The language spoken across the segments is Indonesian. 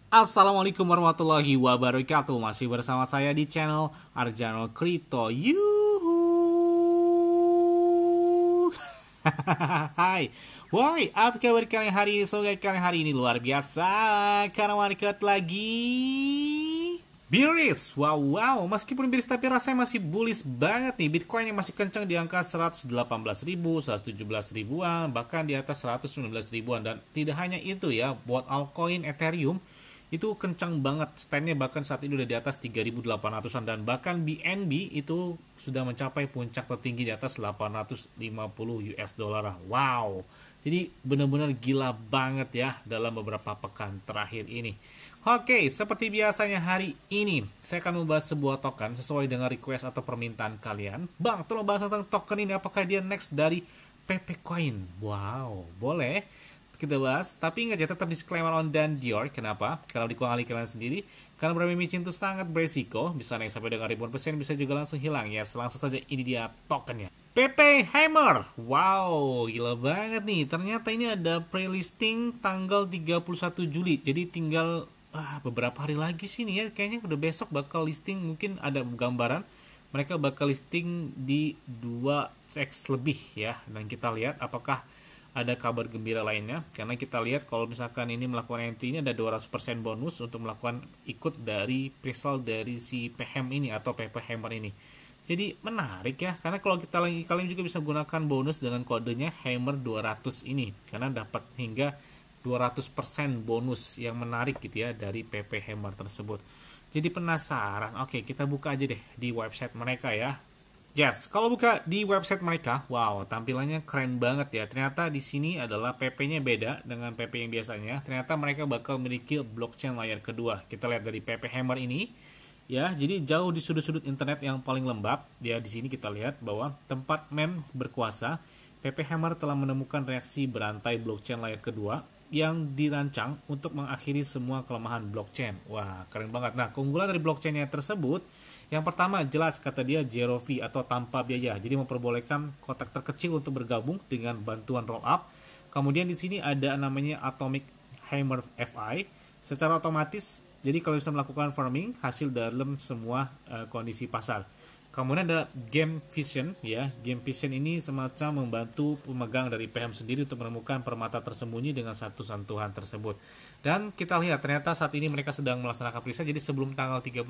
Assalamualaikum warahmatullahi wabarakatuh. Masih bersama saya di channel Arjano Crypto. Yuhu. Hai. Woi, apa kabar kalian hari ini? Semoga kalian hari ini luar biasa karena market lagi bearish. Wow. Meskipun bearish tapi rasanya masih bullish banget nih. Bitcoin yang masih kencang di angka 118.000, 117 ribuan, bahkan di atas 119 ribuan. Dan tidak hanya itu ya, buat altcoin Ethereum itu kencang banget, standnya bahkan saat ini udah di atas 3.800an, dan bahkan BNB itu sudah mencapai puncak tertinggi di atas 850 US dollar. Wow, jadi benar-benar gila banget ya dalam beberapa pekan terakhir ini. Oke, seperti biasanya hari ini saya akan membahas sebuah token sesuai dengan request atau permintaan kalian. Bang, tolong bahas tentang token ini, apakah dia next dari PP Coin? Wow, boleh kita bahas, tapi ingat ya, tetap disclaimer on dan Dior. Kenapa? Kalau dikuali kalian sendiri, karena bermain micin itu sangat beresiko, bisa naik sampai dengan ribuan persen, bisa juga langsung hilang ya. Langsung saja, ini dia tokennya, PP Hammer. Wow, gila banget nih. Ternyata ini ada pre-listing tanggal 31 Juli, jadi tinggal beberapa hari lagi sih nih ya. Kayaknya udah besok bakal listing, mungkin ada gambaran mereka bakal listing di 2x lebih ya. Dan kita lihat apakah ada kabar gembira lainnya, karena kita lihat kalau misalkan ini melakukan MT, ini ada 200% bonus untuk melakukan ikut dari presale dari si PHM ini atau PP Hammer ini. Jadi menarik ya, karena kalau kita lagi, kalian juga bisa gunakan bonus dengan kodenya Hammer 200 ini, karena dapat hingga 200% bonus yang menarik gitu ya dari PP Hammer tersebut. Jadi penasaran, oke kita buka aja deh di website mereka ya. Yes, kalau buka di website mereka, wow, tampilannya keren banget ya. Ternyata di sini adalah PP-nya beda dengan PP yang biasanya. Ternyata mereka bakal memiliki blockchain layer kedua. Kita lihat dari PP Hammer ini, ya. Jadi jauh di sudut-sudut internet yang paling lembab. Ya, di sini kita lihat bahwa tempat meme berkuasa, PP Hammer telah menemukan reaksi berantai blockchain layer kedua yang dirancang untuk mengakhiri semua kelemahan blockchain. Wah, keren banget. Nah, keunggulan dari blockchainnya tersebut, yang pertama jelas kata dia zero fee atau tanpa biaya. Jadi memperbolehkan kotak terkecil untuk bergabung dengan bantuan rollup. Kemudian di sini ada namanya Atomic Hammer FI. Secara otomatis, jadi kalau bisa melakukan farming hasil dalam semua kondisi pasar. Kemudian ada Game Vision ya. Game Vision ini semacam membantu pemegang dari PHM sendiri untuk menemukan permata tersembunyi dengan satu sentuhan tersebut. Dan kita lihat ternyata saat ini mereka sedang melaksanakan presale. Jadi sebelum tanggal 31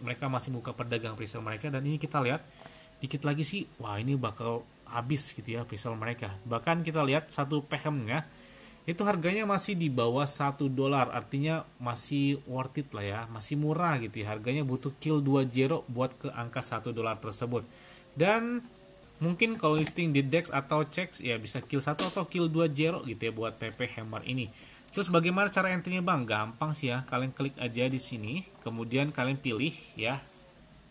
mereka masih buka perdagang presale mereka, dan ini kita lihat dikit lagi sih, wah ini bakal habis gitu ya presale mereka. Bahkan kita lihat satu PHM-nya itu harganya masih di bawah $1, artinya masih worth it lah ya, masih murah gitu ya. Harganya butuh kill 2 zero buat ke angka $1 tersebut. Dan mungkin kalau listing di DEX atau CEX ya bisa kill 1 atau kill 2 zero gitu ya buat PP Hammer ini. Terus bagaimana cara entry-nya bang? Gampang sih ya, kalian klik aja di sini, kemudian kalian pilih ya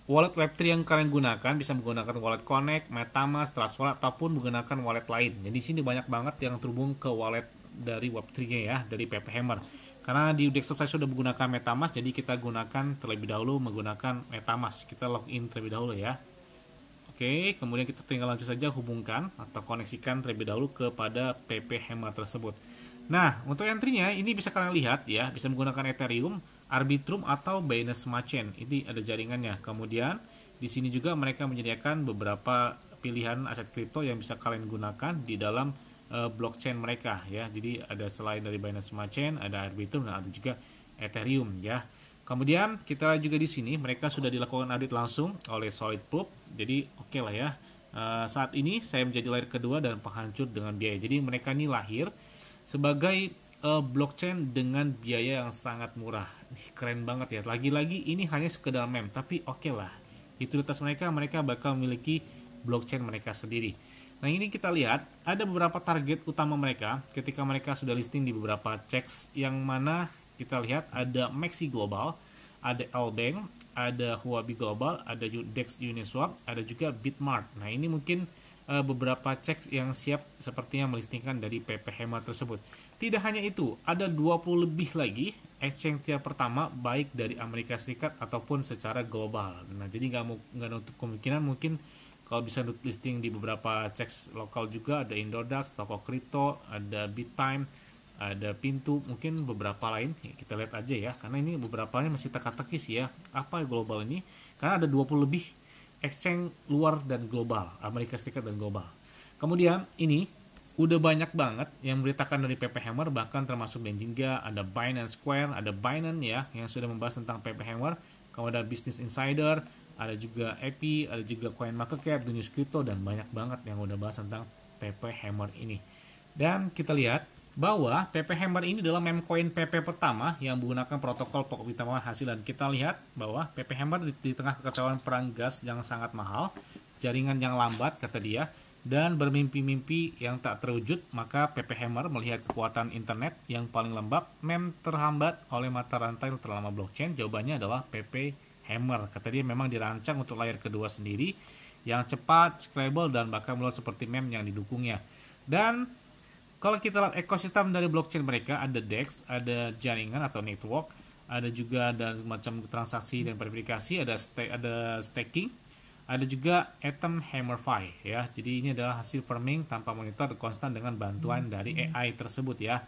wallet Web3 yang kalian gunakan. Bisa menggunakan wallet Connect, MetaMask, Trust Wallet, ataupun menggunakan wallet lain. Jadi di sini banyak banget yang terhubung ke wallet dari Web3-nya ya, dari PP Hammer. Karena di desktop saya sudah menggunakan MetaMask, jadi kita gunakan terlebih dahulu menggunakan MetaMask. Kita login terlebih dahulu ya. Oke, kemudian kita tinggal langsung saja hubungkan atau koneksikan terlebih dahulu kepada PP Hammer tersebut. Nah, untuk entry-nya ini bisa kalian lihat ya, bisa menggunakan Ethereum, Arbitrum atau Binance Smart Chain. Ini ada jaringannya. Kemudian di sini juga mereka menyediakan beberapa pilihan aset kripto yang bisa kalian gunakan di dalam blockchain mereka ya. Jadi ada selain dari Binance Smart Chain, ada Arbitrum, dan ada juga Ethereum ya. Kemudian kita juga di sini mereka sudah dilakukan audit langsung oleh Solid Proof. Jadi oke lah ya. Saat ini saya menjadi layer kedua dan penghancur dengan biaya. Jadi mereka ini lahir sebagai blockchain dengan biaya yang sangat murah. Keren banget ya. Lagi-lagi ini hanya sekedar meme, tapi oke lah. Utilitas mereka bakal memiliki blockchain mereka sendiri. Nah, ini kita lihat ada beberapa target utama mereka ketika mereka sudah listing di beberapa CEX, yang mana kita lihat ada Maxi Global, ada Albank, ada Huobi Global, ada DEX Uniswap, ada juga Bitmart. Nah, ini mungkin beberapa CEX yang siap sepertinya melistingkan dari PP Hammer tersebut. Tidak hanya itu, ada 20 lebih lagi exchange tier pertama baik dari Amerika Serikat ataupun secara global. Nah, jadi nggak nutup kemungkinan mungkin kalau bisa listing di beberapa CEX lokal juga. Ada Indodax, Toko Kripto, ada BitTime, ada pintu, mungkin beberapa lain kita lihat aja ya, karena ini beberapa masih teka-teki sih ya, apa global ini, karena ada 20 lebih exchange luar dan global, Amerika Serikat dan global. Kemudian ini udah banyak banget yang memberitakan dari PP Hammer, bahkan termasuk Benzinga, ada Binance Square, ada Binance ya yang sudah membahas tentang PP Hammer, kemudian ada Business Insider, ada juga EP, ada juga CoinMarketCap, News Crypto, dan banyak banget yang udah bahas tentang PP Hammer ini. Dan kita lihat bahwa PP Hammer ini adalah meme coin PP pertama yang menggunakan protokol pokok utama hasil, dan kita lihat bahwa PP Hammer di tengah kekacauan perang gas yang sangat mahal, jaringan yang lambat kata dia, dan bermimpi-mimpi yang tak terwujud, maka PP Hammer melihat kekuatan internet yang paling lembab, meme terhambat oleh mata rantai terlama blockchain. Jawabannya adalah PP Hammer. Kata dia memang dirancang untuk layar kedua sendiri yang cepat, scalable, dan bahkan mulai seperti meme yang didukungnya. Dan kalau kita lihat ekosistem dari blockchain mereka, ada DEX, ada jaringan atau network, ada juga ada macam transaksi dan verifikasi, ada staking, ada juga Atom Hammerify ya. Jadi ini adalah hasil farming tanpa monitor konstan dengan bantuan dari AI tersebut ya.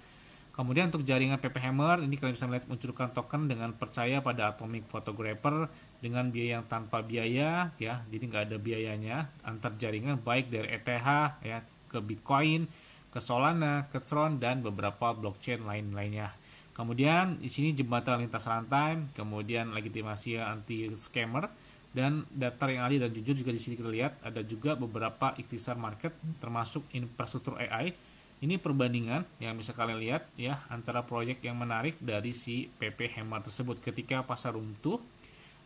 Kemudian untuk jaringan PP Hammer ini kalian bisa melihat munculkan token dengan percaya pada Atomic Photographer dengan biaya yang tanpa biaya ya. Jadi nggak ada biayanya antar jaringan baik dari ETH ya ke Bitcoin, ke Solana, ke Tron, dan beberapa blockchain lainnya. Kemudian di sini jembatan lintas rantai, kemudian legitimasi anti scammer, dan data yang adil dan jujur juga di sini kita lihat ada juga beberapa ikhtisar market termasuk infrastruktur AI. Ini perbandingan yang bisa kalian lihat ya antara proyek yang menarik dari si PP Hammer tersebut. Ketika pasar runtuh,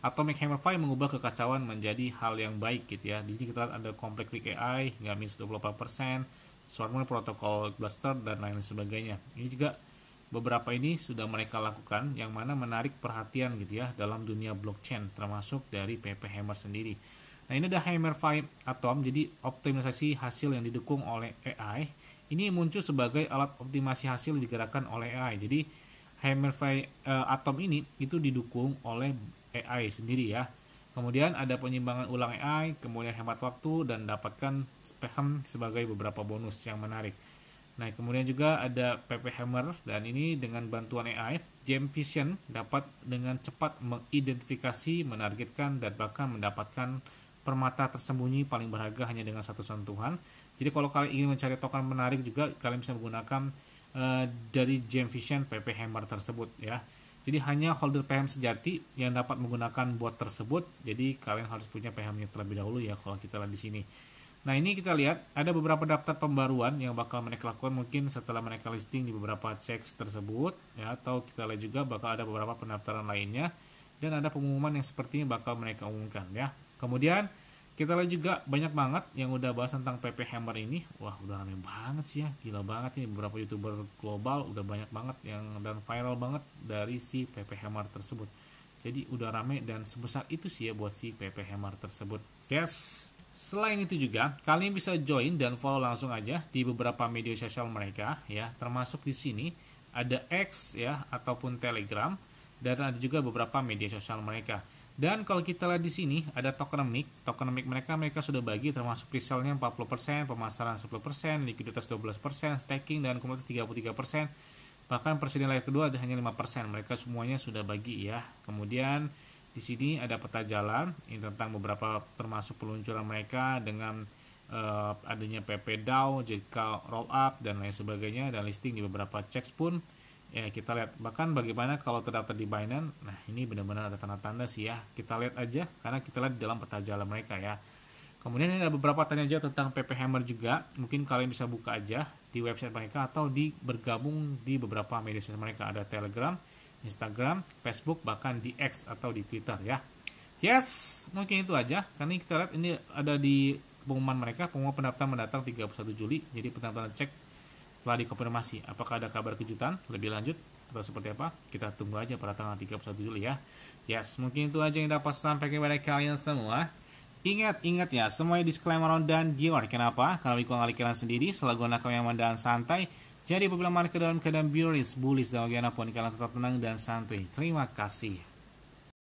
Atomic Hammerify mengubah kekacauan menjadi hal yang baik gitu ya. Di sini kita lihat ada Complex Week AI hingga minus 24%, Swarm protokol Blaster, dan lain sebagainya. Ini juga beberapa ini sudah mereka lakukan yang mana menarik perhatian gitu ya dalam dunia blockchain, termasuk dari PP Hammer sendiri. Nah ini ada Hammerify Atom, jadi optimalisasi hasil yang didukung oleh AI. Ini muncul sebagai alat optimasi hasil yang digerakkan oleh AI. Jadi Hammerify Atom ini itu didukung oleh AI sendiri ya. Kemudian ada penyimbangan ulang AI, kemudian hemat waktu, dan dapatkan paham sebagai beberapa bonus yang menarik. Nah, kemudian juga ada PP Hammer, dan ini dengan bantuan AI, Gem Vision dapat dengan cepat mengidentifikasi, menargetkan, dan bahkan mendapatkan permata tersembunyi paling berharga hanya dengan satu sentuhan. Jadi kalau kalian ingin mencari token menarik juga, kalian bisa menggunakan dari Gem Vision PP Hammer tersebut ya. Jadi hanya holder PHM sejati yang dapat menggunakan bot tersebut. Jadi kalian harus punya PHM-nya terlebih dahulu ya kalau kita lihat di sini. Nah ini kita lihat ada beberapa daftar pembaruan yang bakal mereka lakukan mungkin setelah mereka listing di beberapa checks tersebut ya, atau kita lihat juga bakal ada beberapa pendaftaran lainnya dan ada pengumuman yang sepertinya bakal mereka umumkan ya. Kemudian kita lihat juga banyak banget yang udah bahas tentang PP Hammer ini. Wah udah aneh banget sih ya, gila banget ini, beberapa YouTuber global udah banyak banget yang dan viral banget dari si PP Hammer tersebut. Jadi udah rame dan sebesar itu sih ya buat si PP Hammer tersebut. Yes, selain itu juga kalian bisa join dan follow langsung aja di beberapa media sosial mereka ya, termasuk di sini ada X ya ataupun Telegram, dan ada juga beberapa media sosial mereka. Dan kalau kita lihat di sini ada tokenomic mereka sudah bagi termasuk presale-nya 40%, pemasaran 10%, likuiditas 12%, staking dan komunitas 33%. Bahkan presiden layer kedua ada hanya 5%. Mereka semuanya sudah bagi ya. Kemudian di sini ada peta jalan ini tentang beberapa termasuk peluncuran mereka dengan adanya PP DAO, JK Rollup dan lain sebagainya, dan listing di beberapa checks pun. Ya kita lihat bahkan bagaimana kalau terdaftar di Binance. Nah ini benar-benar ada tanda-tanda sih ya, kita lihat aja karena kita lihat di dalam peta jalan mereka ya. Kemudian ada beberapa tanya jawab tentang PP Hammer juga, mungkin kalian bisa buka aja di website mereka atau bergabung di beberapa media sosial mereka, ada Telegram, Instagram, Facebook, bahkan di X atau di Twitter ya. Yes, mungkin itu aja karena kita lihat ini ada di pengumuman mereka, pengumuman pendaftaran mendatang 31 Juli. Jadi pendaftaran cek setelah dikonfirmasi apakah ada kabar kejutan lebih lanjut atau seperti apa, kita tunggu aja pada tanggal 31 Juli ya. Yes, mungkin itu aja yang dapat sampaikan kepada kalian semua. Ingat ya, semuanya disclaimer dan giveaway. Kenapa? Karena ikut kalian sendiri selalu gunakan yang aman dan santai. Jadi apabila market dalam keadaan bearish, bullish, dan bagaimanapun kalian tetap tenang dan santuy. Terima kasih.